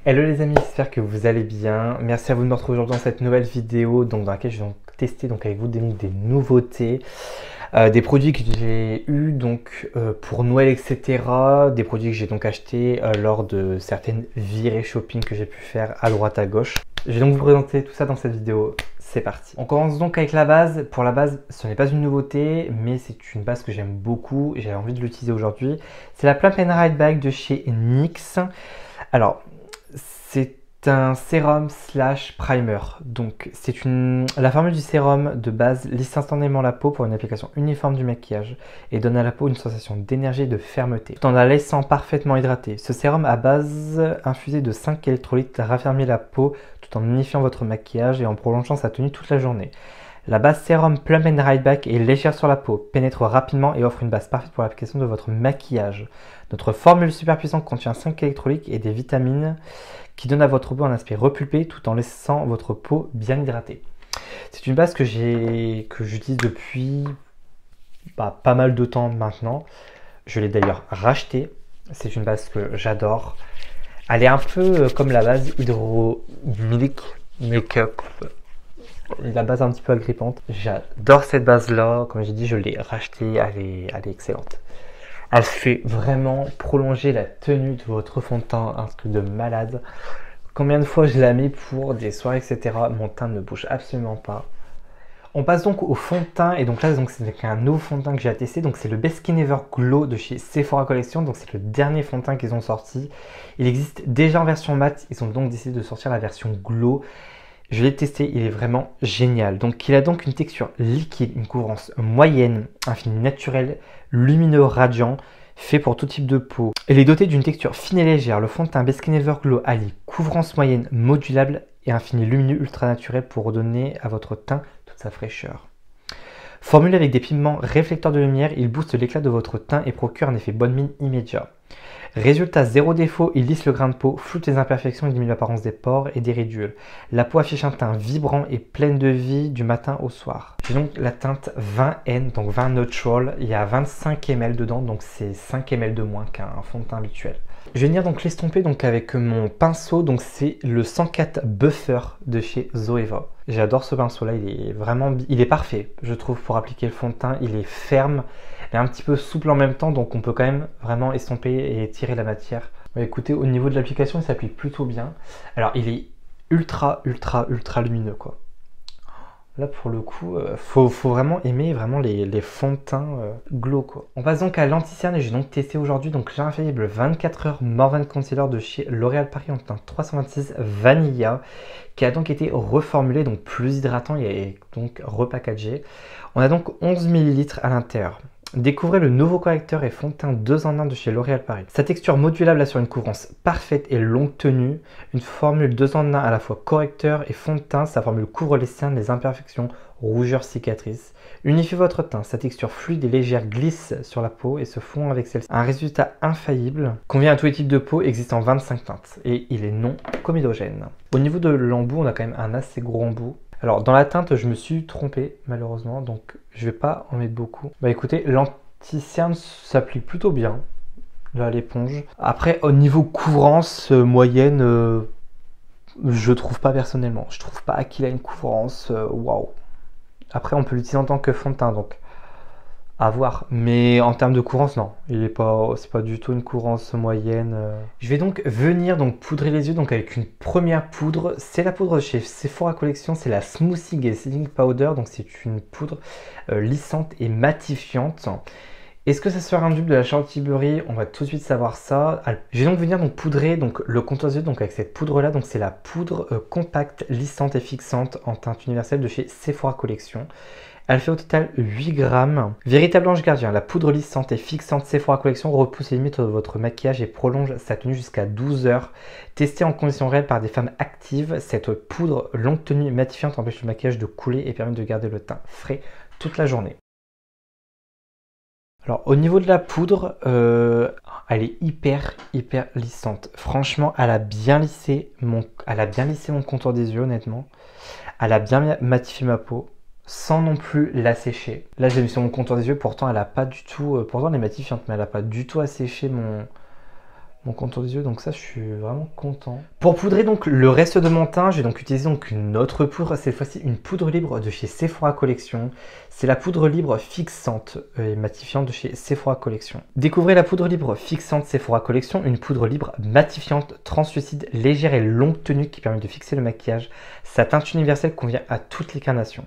Hello les amis, j'espère que vous allez bien. Merci à vous de me retrouver aujourd'hui dans cette nouvelle vidéo dans laquelle je vais tester avec vous des nouveautés, des produits que j'ai eu pour Noël, etc. Des produits que j'ai donc achetés lors de certaines virées shopping que j'ai pu faire à droite à gauche. Je vais donc vous présenter tout ça dans cette vidéo. C'est parti. On commence donc avec la base. Pour la base, ce n'est pas une nouveauté, mais c'est une base que j'aime beaucoup et j'avais envie de l'utiliser aujourd'hui. C'est la Plump and Ride Bag de chez NYX. Alors, c'est un sérum slash primer. Donc, la formule du sérum de base lisse instantanément la peau pour une application uniforme du maquillage et donne à la peau une sensation d'énergie et de fermeté, tout en la laissant parfaitement hydratée. Ce sérum à base infusé de 5 électrolytes raffermit la peau tout en unifiant votre maquillage et en prolongeant sa tenue toute la journée. La base sérum Plump and Ride Bag est légère sur la peau, pénètre rapidement et offre une base parfaite pour l'application de votre maquillage. Notre formule super puissante contient 5 électrolytes et des vitamines qui donnent à votre peau un aspect repulpé tout en laissant votre peau bien hydratée. C'est une base que j'utilise depuis pas mal de temps maintenant. Je l'ai d'ailleurs rachetée. C'est une base que j'adore. Elle est un peu comme la base Hydro Milk Makeup. La base un petit peu agrippante. J'adore cette base là. Comme j'ai dit, je l'ai rachetée. Elle est excellente. Elle fait vraiment prolonger la tenue de votre fond de teint, un truc de malade. Combien de fois je la mets pour des soirées, etc. Mon teint ne bouge absolument pas. On passe donc au fond de teint. Et donc là, c'est un nouveau fond de teint que j'ai à tester. Donc c'est le Best Skin Ever Glow de chez Sephora Collection. Donc c'est le dernier fond de teint qu'ils ont sorti. Il existe déjà en version mat. Ils ont donc décidé de sortir la version Glow. Je l'ai testé, il est vraiment génial. Donc, il a donc une texture liquide, une couvrance moyenne, un fini naturel, lumineux, radiant, fait pour tout type de peau. Il est doté d'une texture fine et légère. Le fond de teint Best Skin Ever Glow allie couvrance moyenne modulable et un fini lumineux ultra naturel pour redonner à votre teint toute sa fraîcheur. Formulé avec des pigments réflecteurs de lumière, il booste l'éclat de votre teint et procure un effet bonne mine immédiat. Résultat, zéro défaut, il lisse le grain de peau, floute les imperfections et diminue l'apparence des pores et des ridules. La peau affiche un teint vibrant et pleine de vie du matin au soir. J'ai donc la teinte 20N, donc 20 Natural. Il y a 25 ml dedans, donc c'est 5 ml de moins qu'un fond de teint habituel. Je vais venir donc l'estomper avec mon pinceau, donc c'est le 104 Buffer de chez Zoeva. J'adore ce pinceau là, il est parfait, je trouve, pour appliquer le fond de teint. Il est ferme et un petit peu souple en même temps, donc on peut quand même vraiment estomper et tirer la matière. Bah, écoutez, au niveau de l'application, il s'applique plutôt bien. Alors il est ultra lumineux quoi. Là pour le coup, faut vraiment aimer les fonds de teint glow quoi. On passe donc à l'anti-cerne et j'ai donc testé aujourd'hui donc l'infaillible 24 heures Morvan Concealer de chez L'Oréal Paris en teint 326 Vanilla qui a donc été reformulé, donc plus hydratant et donc repackagé. On a donc 11 ml à l'intérieur. Découvrez le nouveau correcteur et fond de teint 2 en 1 de chez L'Oréal Paris. Sa texture modulable assure une couvrance parfaite et longue tenue. Une formule 2 en 1 à la fois correcteur et fond de teint. Sa formule couvre les cernes, les imperfections, rougeurs, cicatrices. Unifiez votre teint. Sa texture fluide et légère glisse sur la peau et se fond avec celle-ci. Un résultat infaillible. Convient à tous les types de peau, existe en 25 teintes et il est non comedogène. Au niveau de l'embout, on a quand même un assez gros embout. Alors dans la teinte, je me suis trompé malheureusement, donc je vais pas en mettre beaucoup. Bah écoutez, l'anti-cerne s'applique plutôt bien, là l'éponge. Après au niveau couvrance moyenne, je trouve pas personnellement. Je trouve pas qu'il a une couvrance waouh. Après on peut l'utiliser en tant que fond de teint, donc à voir. Mais en termes de couvrance, non, c'est pas du tout une couvrance moyenne. Je vais donc venir poudrer les yeux avec une première poudre. C'est la poudre chez Sephora Collection, c'est la Smoothing and Setting Powder. Donc c'est une poudre lissante et matifiante. Est-ce que ça sera un dupe de la Charlotte Tilbury? On va tout de suite savoir ça. Je vais donc venir poudrer le contour des yeux avec cette poudre là. Donc c'est la poudre compacte, lissante et fixante en teinte universelle de chez Sephora Collection. Elle fait au total 8 grammes. Véritable ange gardien, la poudre lissante et fixante Sephora Collection repousse les limites de votre maquillage et prolonge sa tenue jusqu'à 12 heures. Testée en conditions réelles par des femmes actives, cette poudre longue tenue matifiante empêche le maquillage de couler et permet de garder le teint frais toute la journée. Alors au niveau de la poudre, elle est hyper lissante. Franchement, elle a bien lissé mon contour des yeux honnêtement. Elle a bien matifié ma peau, sans non plus l'assécher. Là, j'ai mis sur mon contour des yeux, pourtant elle a pas du tout, pourtant elle est matifiante, mais elle a pas du tout asséché mon contour des yeux, donc ça je suis vraiment content. Pour poudrer donc le reste de mon teint, je vais donc utiliser donc une autre poudre, cette fois-ci une poudre libre de chez Sephora Collection. C'est la poudre libre fixante et matifiante de chez Sephora Collection. Découvrez la poudre libre fixante Sephora Collection, une poudre libre matifiante, translucide, légère et longue tenue qui permet de fixer le maquillage. Sa teinte universelle convient à toutes les carnations.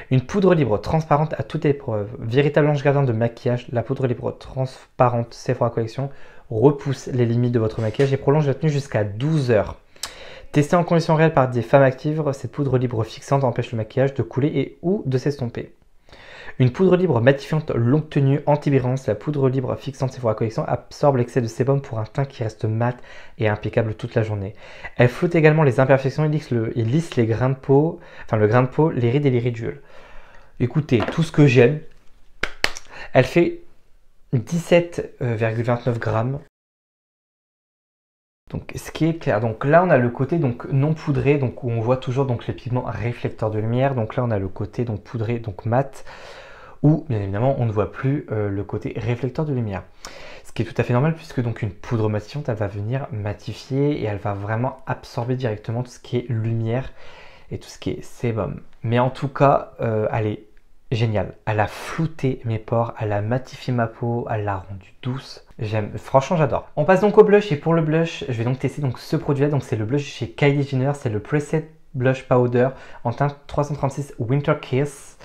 Une poudre libre transparente à toute épreuve. Véritable ange gardien de maquillage, la poudre libre transparente Sephora Collection repousse les limites de votre maquillage et prolonge la tenue jusqu'à 12 heures. Testée en conditions réelles par des femmes actives, cette poudre libre fixante empêche le maquillage de couler et ou de s'estomper. Une poudre libre matifiante longue tenue anti-brillance, la poudre libre fixante Sephora Collection absorbe l'excès de sébum pour un teint qui reste mat et impeccable toute la journée. Elle floute également les imperfections et lisse les grains de peau, le grain de peau, les rides et les ridules. Écoutez, tout ce que j'aime. Elle fait 17,29 grammes. Donc, ce qui est clair. Donc là, on a le côté donc non poudré, donc où on voit toujours donc les pigments réflecteurs de lumière. Donc là, on a le côté donc poudré, donc mat, où bien évidemment, on ne voit plus le côté réflecteur de lumière. Ce qui est tout à fait normal puisque donc une poudre matifiante, elle va venir matifier et elle va vraiment absorber directement tout ce qui est lumière et tout ce qui est sébum. Mais en tout cas, elle est géniale. Elle a flouté mes pores, elle a matifié ma peau, elle l'a rendue douce. J'aime, franchement j'adore. On passe donc au blush et pour le blush, je vais donc tester donc ce produit là. Donc c'est le blush chez Kylie Jenner, c'est le Preset Blush Powder en teinte 336 Winter Kiss.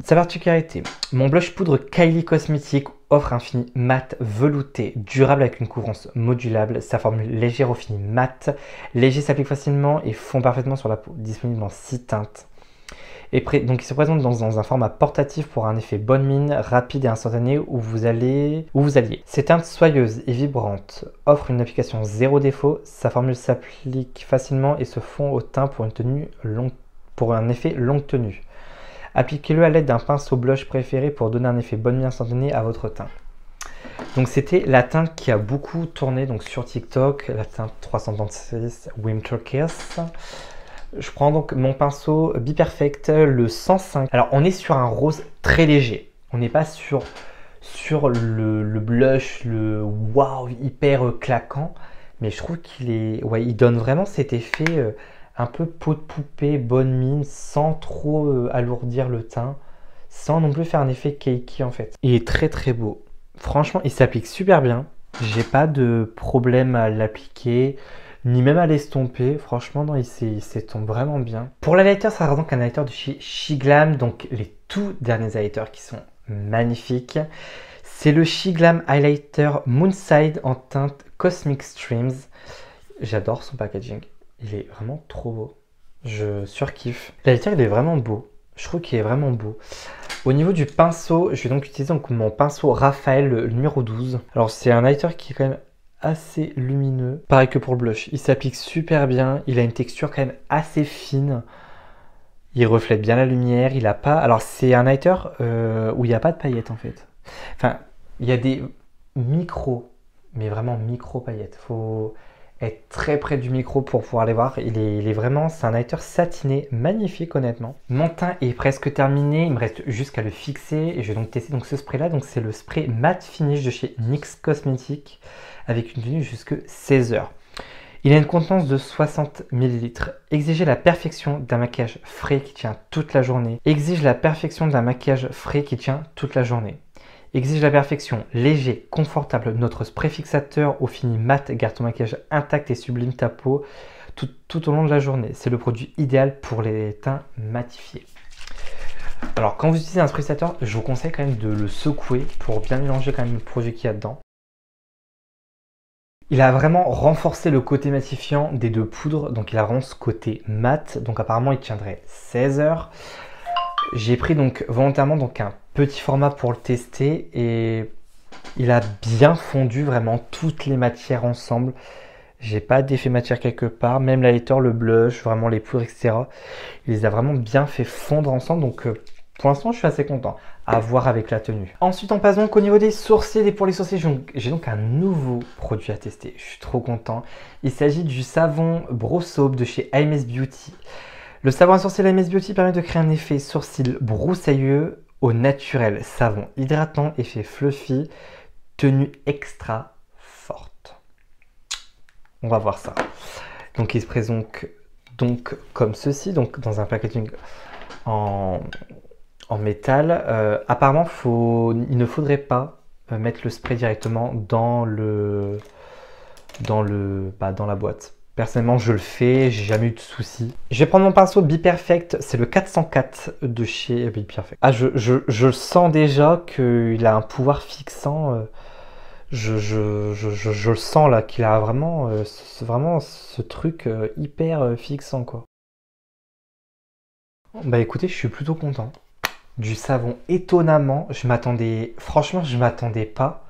Sa particularité, mon blush poudre Kylie Cosmetics offre un fini mat velouté, durable avec une couvrance modulable. Sa formule légère au fini mat, léger s'applique facilement et fond parfaitement sur la peau. Disponible en 6 teintes. Donc il se présente dans un format portatif pour un effet bonne mine, rapide et instantané où vous alliez. Ces teintes soyeuses et vibrantes offrent une application zéro défaut. Sa formule s'applique facilement et se fond au teint pour un effet longue tenue. Appliquez-le à l'aide d'un pinceau blush préféré pour donner un effet bonne mine instantané à votre teint. Donc c'était la teinte qui a beaucoup tourné donc sur TikTok, la teinte 336 Winter Kiss. Je prends donc mon pinceau Be Perfect, le 105. Alors on est sur un rose très léger. On n'est pas sur le blush, le wow hyper claquant. Mais je trouve il donne vraiment cet effet un peu peau de poupée, bonne mine, sans trop alourdir le teint, sans non plus faire un effet cakey en fait. Il est très très beau. Franchement, il s'applique super bien. J'ai pas de problème à l'appliquer, ni même à l'estomper. Franchement, non, il s'estompe vraiment bien. Pour l'highlighter, ça sera donc un highlighter de chez SheGlam, donc les tout derniers highlighters qui sont magnifiques. C'est le SheGlam Highlighter Moonside en teinte Cosmic Streams. J'adore son packaging. Il est vraiment trop beau. Je surkiffe. L'highlighter, il est vraiment beau. Je trouve qu'il est vraiment beau. Au niveau du pinceau, je vais donc utiliser mon pinceau Raphaël, le numéro 12. Alors, c'est un highlighter qui est quand même assez lumineux. Pareil que pour le blush. Il s'applique super bien. Il a une texture quand même assez fine. Il reflète bien la lumière. Il a pas... Alors, c'est un highlighter où il n'y a pas de paillettes en fait. Enfin, il y a des micros, mais vraiment micro paillettes. Faut être très près du micro pour pouvoir les voir. Il est vraiment, c'est un highlighter satiné, magnifique honnêtement. Mon teint est presque terminé, il me reste juste qu'à le fixer et je vais donc tester donc ce spray là. Donc c'est le spray Matte Finish de chez NYX Cosmetics avec une tenue jusque 16 heures. Il a une contenance de 60 ml. Exigez la perfection d'un maquillage frais qui tient toute la journée. Exige la perfection d'un maquillage frais qui tient toute la journée. Exige la perfection, léger, confortable. Notre spray fixateur au fini mat garde ton maquillage intact et sublime ta peau tout au long de la journée. C'est le produit idéal pour les teints matifiés. Alors quand vous utilisez un spray fixateur, je vous conseille quand même de le secouer pour bien mélanger quand même le produit qu'il y a dedans. Il a vraiment renforcé le côté matifiant des deux poudres, donc il a vraiment ce côté mat. Donc apparemment il tiendrait 16 heures. J'ai pris donc volontairement donc un petit format pour le tester et il a bien fondu vraiment toutes les matières ensemble. J'ai pas d'effet matière quelque part, même l'highlighter, le blush, vraiment les poudres, etc. Il les a vraiment bien fait fondre ensemble, donc pour l'instant je suis assez content. À voir avec la tenue. Ensuite on passe donc au niveau des sourcils et pour les sourcils j'ai donc un nouveau produit à tester. Je suis trop content. Il s'agit du savon Brow Soap de chez IMS Beauty. Le savon à sourcils IMS Beauty permet de créer un effet sourcil broussailleux au naturel. Savon hydratant, effet fluffy, tenue extra forte. On va voir ça. Donc il se présente donc comme ceci, donc dans un packaging en métal. Apparemment, il ne faudrait pas mettre le spray directement dans la boîte. Personnellement, je le fais, j'ai jamais eu de soucis. Je vais prendre mon pinceau Be Perfect, c'est le 404 de chez Be Perfect. Ah, je sens déjà qu'il a un pouvoir fixant. Je le sens là, qu'il a vraiment, vraiment ce truc hyper fixant, quoi. Bah écoutez, je suis plutôt content. Du savon étonnamment, franchement, je m'attendais pas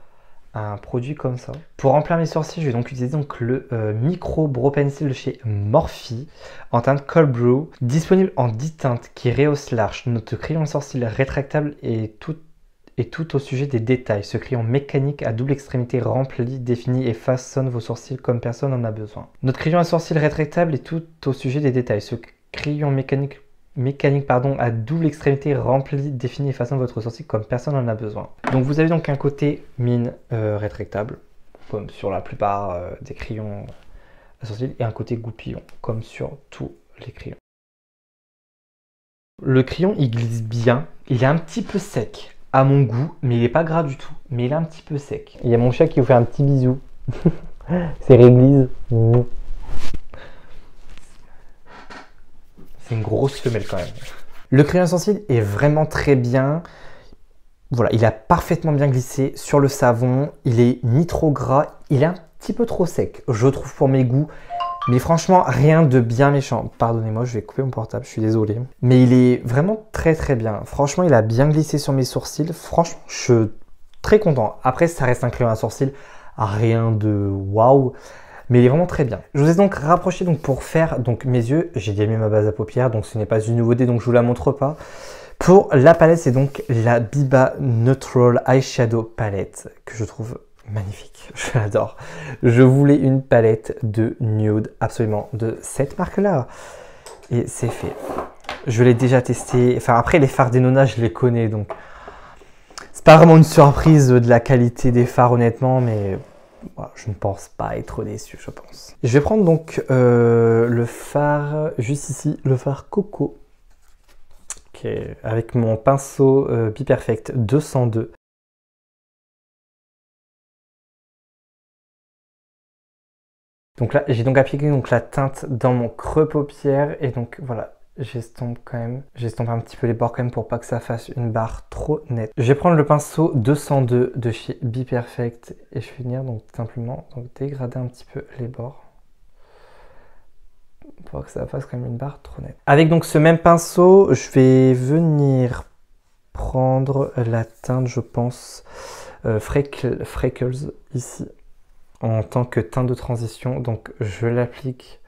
à un produit comme ça. Pour remplir mes sourcils, je vais donc utiliser donc le Micro Brow Pencil de chez Morphe en teinte Cold Brew, disponible en 10 teintes qui rehausse l'arche. Notre crayon sourcil rétractable et tout au sujet des détails. Ce crayon mécanique à double extrémité remplit, définit et façonne vos sourcils comme personne n'en a besoin. Notre crayon à sourcils rétractable est tout au sujet des détails. Ce crayon mécanique à double extrémité remplit, définit et façonne votre sourcil comme personne n'en a besoin. Donc vous avez donc un côté mine rétractable, comme sur la plupart des crayons à sourcils, et un côté goupillon, comme sur tous les crayons. Le crayon, il glisse bien, il est un petit peu sec à mon goût, mais il n'est pas gras du tout, mais il est un petit peu sec. Il y a mon chat qui vous fait un petit bisou. C'est Réglise. C'est une grosse femelle quand même. Le crayon à sourcils est vraiment très bien. Voilà, il a parfaitement bien glissé sur le savon. Il est ni trop gras, il est un petit peu trop sec, je trouve, pour mes goûts. Mais franchement, rien de bien méchant. Pardonnez-moi, je vais couper mon portable, je suis désolé. Mais il est vraiment très très bien. Franchement, il a bien glissé sur mes sourcils. Franchement, je suis très content. Après, ça reste un crayon à sourcils, rien de waouh. Mais il est vraiment très bien. Je vous ai donc rapproché donc pour faire donc mes yeux. J'ai déjà mis ma base à paupières, donc ce n'est pas une nouveauté, donc je vous la montre pas. Pour la palette, c'est donc la Biba Neutral Eyeshadow Palette que je trouve magnifique. Je l'adore. Je voulais une palette de nude absolument de cette marque-là. Et c'est fait. Je l'ai déjà testé. Enfin, après, les fards d'Enona, je les connais. Donc, c'est pas vraiment une surprise de la qualité des fards, honnêtement. Mais voilà, je ne pense pas être déçu, je pense. Je vais prendre donc le fard, juste ici, le fard Coco. Avec mon pinceau Be Perfect 202. Donc là, j'ai donc appliqué donc la teinte dans mon creux paupière et donc voilà, j'estompe quand même. J'estompe un petit peu les bords quand même pour pas que ça fasse une barre trop nette. Je vais prendre le pinceau 202 de chez Be Perfect et je vais venir donc simplement donc dégrader un petit peu les bords pour que ça fasse quand même une barre trop nette. Avec donc ce même pinceau, je vais venir prendre la teinte, je pense, Freckles ici, en tant que teinte de transition. Donc je l'applique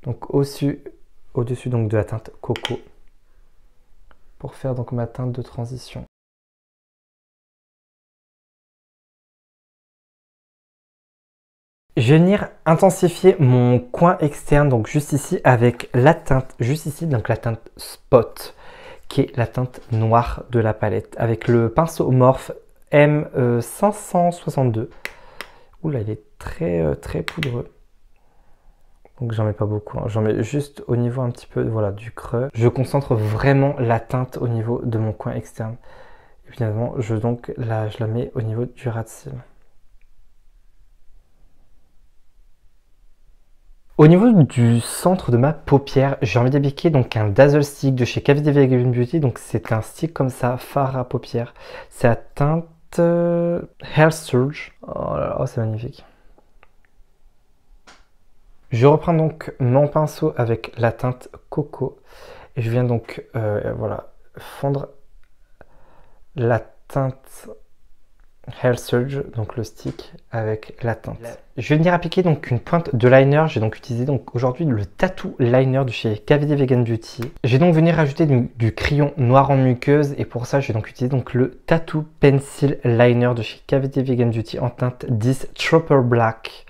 donc au-dessus donc de la teinte Coco pour faire donc ma teinte de transition. Je vais venir intensifier mon coin externe, donc juste ici, avec la teinte, juste ici, donc la teinte Spot, qui est la teinte noire de la palette, avec le pinceau Morphe M562. Oula, il est très, très poudreux. Donc j'en mets pas beaucoup, hein. J'en mets juste au niveau un petit peu voilà, du creux. Je concentre vraiment la teinte au niveau de mon coin externe. Et finalement, je la mets au niveau du ras de cils. Au niveau du centre de ma paupière, j'ai envie d'appliquer donc un Dazzle Stick de chez KVD Vegan Beauty. Donc c'est un stick comme ça, fard à paupières. C'est la teinte Hair Surge. Oh là là, c'est magnifique. Je reprends donc mon pinceau avec la teinte Coco et je viens donc voilà, fondre la teinte Hair Surge, donc le stick avec la teinte. Je vais venir appliquer donc une pointe de liner. J'ai donc utilisé donc aujourd'hui le Tattoo Liner de chez KVD Vegan Beauty. Je vais donc venir rajouter du crayon noir en muqueuse et pour ça je vais donc utiliser donc le Tattoo Pencil Liner de chez KVD Vegan Beauty en teinte 10 Trooper Black.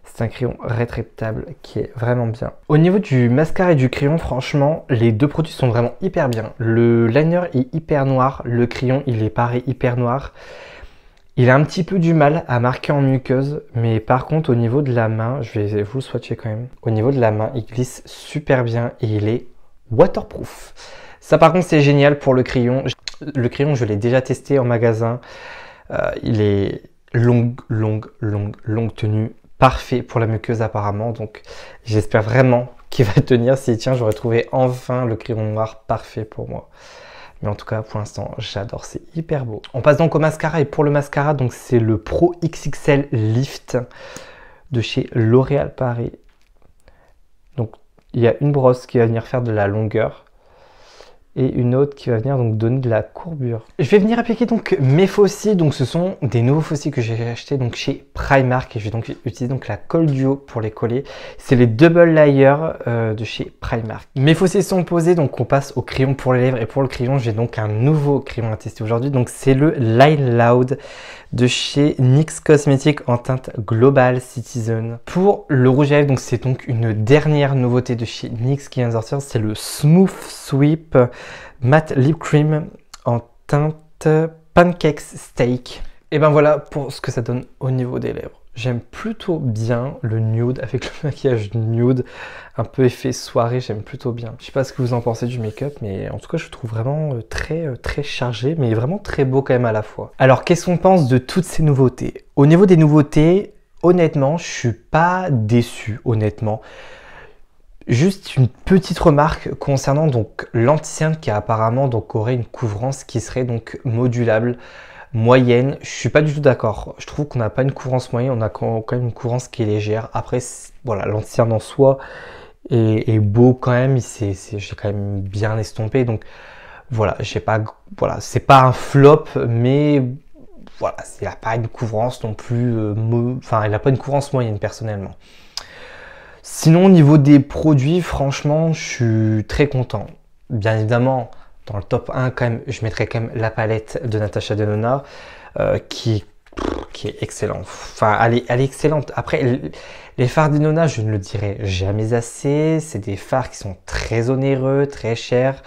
C'est un crayon rétractable qui est vraiment bien. Au niveau du mascara et du crayon, franchement, les deux produits sont vraiment hyper bien. Le liner est hyper noir, le crayon il est pareil hyper noir. Il a un petit peu du mal à marquer en muqueuse, mais par contre au niveau de la main, je vais vous le swatcher quand même. Au niveau de la main, il glisse super bien et il est waterproof. Ça par contre c'est génial pour le crayon. Le crayon je l'ai déjà testé en magasin. Il est longue tenue. Parfait pour la muqueuse apparemment. Donc j'espère vraiment qu'il va tenir. S'il tient, j'aurais trouvé enfin le crayon noir parfait pour moi. Mais en tout cas, pour l'instant, j'adore, c'est hyper beau. On passe donc au mascara. Et pour le mascara, donc c'est le Pro XXL Lift de chez L'Oréal Paris. Donc, il y a une brosse qui va venir faire de la longueur et une autre qui va venir donc donner de la courbure. Je vais venir appliquer donc mes faux cils. Donc, ce sont des nouveaux faux cils que j'ai achetés donc chez Primark et je vais donc utiliser donc la colle duo pour les coller. C'est les double layers de chez Primark. Mes faux cils sont posés, donc on passe au crayon pour les lèvres et pour le crayon, j'ai donc un nouveau crayon à tester aujourd'hui. Donc, c'est le Line Loud de chez NYX Cosmetics en teinte Global Citizen. Pour le rouge à lèvres, donc c'est donc une dernière nouveauté de chez NYX qui vient de sortir, c'est le Smooth Sweep Matte Lip Cream en teinte Pancakes Steak. Et ben voilà pour ce que ça donne au niveau des lèvres. J'aime plutôt bien le nude avec le maquillage nude, un peu effet soirée, j'aime plutôt bien. Je sais pas ce que vous en pensez du make-up, mais en tout cas je le trouve vraiment très chargé, mais vraiment très beau quand même à la fois. Alors qu'est-ce qu'on pense de toutes ces nouveautés? Au niveau des nouveautés, honnêtement, je suis pas déçu, honnêtement. Juste une petite remarque concernant donc l'anti-cerne qui apparemment donc aurait une couvrance qui serait donc modulable. Moyenne, je suis pas du tout d'accord. Je trouve qu'on n'a pas une couvrance moyenne, on a quand même une couvrance qui est légère. Après, voilà, l'anti-cerne en soi est beau quand même, j'ai quand même bien estompé. Donc voilà, voilà, c'est pas un flop, mais voilà, il n'a pas une couvrance non plus, enfin, il n'a pas une couvrance moyenne personnellement. Sinon, au niveau des produits, franchement, je suis très content. Bien évidemment, dans le top 1, quand même, je mettrais quand même la palette de Natasha Denona qui est excellente. Enfin, elle est excellente. Après, les fards Denona, je ne le dirai jamais assez. C'est des fards qui sont très onéreux, très chers.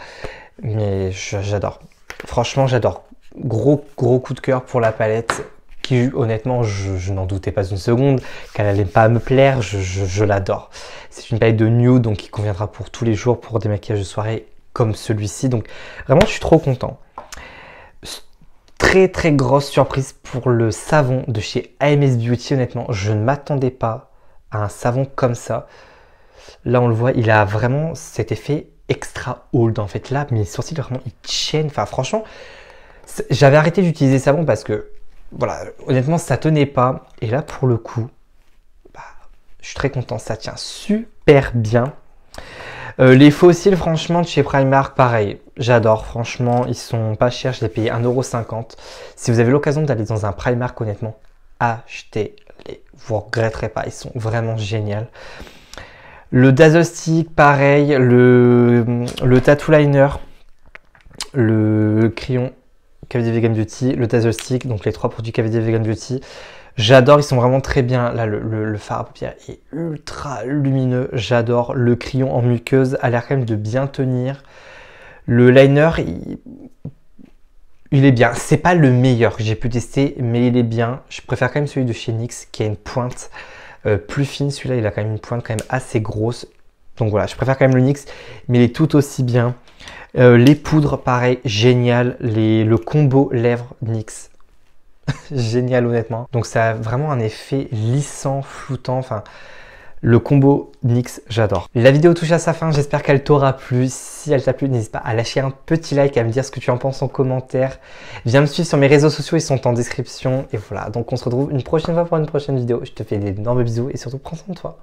Mais j'adore. Franchement, j'adore. Gros coup de cœur pour la palette. Qui, honnêtement, je n'en doutais pas une seconde qu'elle n'allait pas me plaire. Je l'adore. C'est une palette de nude, donc qui conviendra pour tous les jours, pour des maquillages de soirée comme celui-ci. Donc vraiment, je suis trop content. Très grosse surprise pour le savon de chez AMS Beauty. Honnêtement, je ne m'attendais pas à un savon comme ça. Là, on le voit, il a vraiment cet effet extra old. En fait, là, mes sourcils, vraiment, ils tiennent. Enfin, franchement, j'avais arrêté d'utiliser savon parce que, voilà, honnêtement, ça tenait pas. Et là, pour le coup, bah, je suis très content. Ça tient super bien. Les faux cils, franchement, de chez Primark, pareil, j'adore, franchement, ils sont pas chers, je les ai payés 1,50 €. Si vous avez l'occasion d'aller dans un Primark, honnêtement, achetez-les, vous ne regretterez pas, ils sont vraiment géniaux. Le Dazzle Stick, pareil, le Tattoo Liner, le crayon KVD Vegan Beauty, le Dazzle Stick, donc les trois produits KVD Vegan Beauty. J'adore, ils sont vraiment très bien. Là, le fard à paupières est ultra lumineux. J'adore. Le crayon en muqueuse a l'air quand même de bien tenir. Le liner, il est bien. C'est pas le meilleur que j'ai pu tester, mais il est bien. Je préfère quand même celui de chez NYX qui a une pointe plus fine. Celui-là, il a quand même une pointe quand même assez grosse. Donc voilà, je préfère quand même le NYX, mais il est tout aussi bien. Les poudres, pareil, génial. Le combo lèvres NYX. Génial honnêtement. Donc ça a vraiment un effet lissant, floutant. Enfin, le combo NYX, j'adore. La vidéo touche à sa fin. J'espère qu'elle t'aura plu. Si elle t'a plu, n'hésite pas à lâcher un petit like, à me dire ce que tu en penses en commentaire. Viens me suivre sur mes réseaux sociaux, ils sont en description. Et voilà, donc on se retrouve une prochaine fois pour une prochaine vidéo. Je te fais d'énormes bisous et surtout prends soin de toi.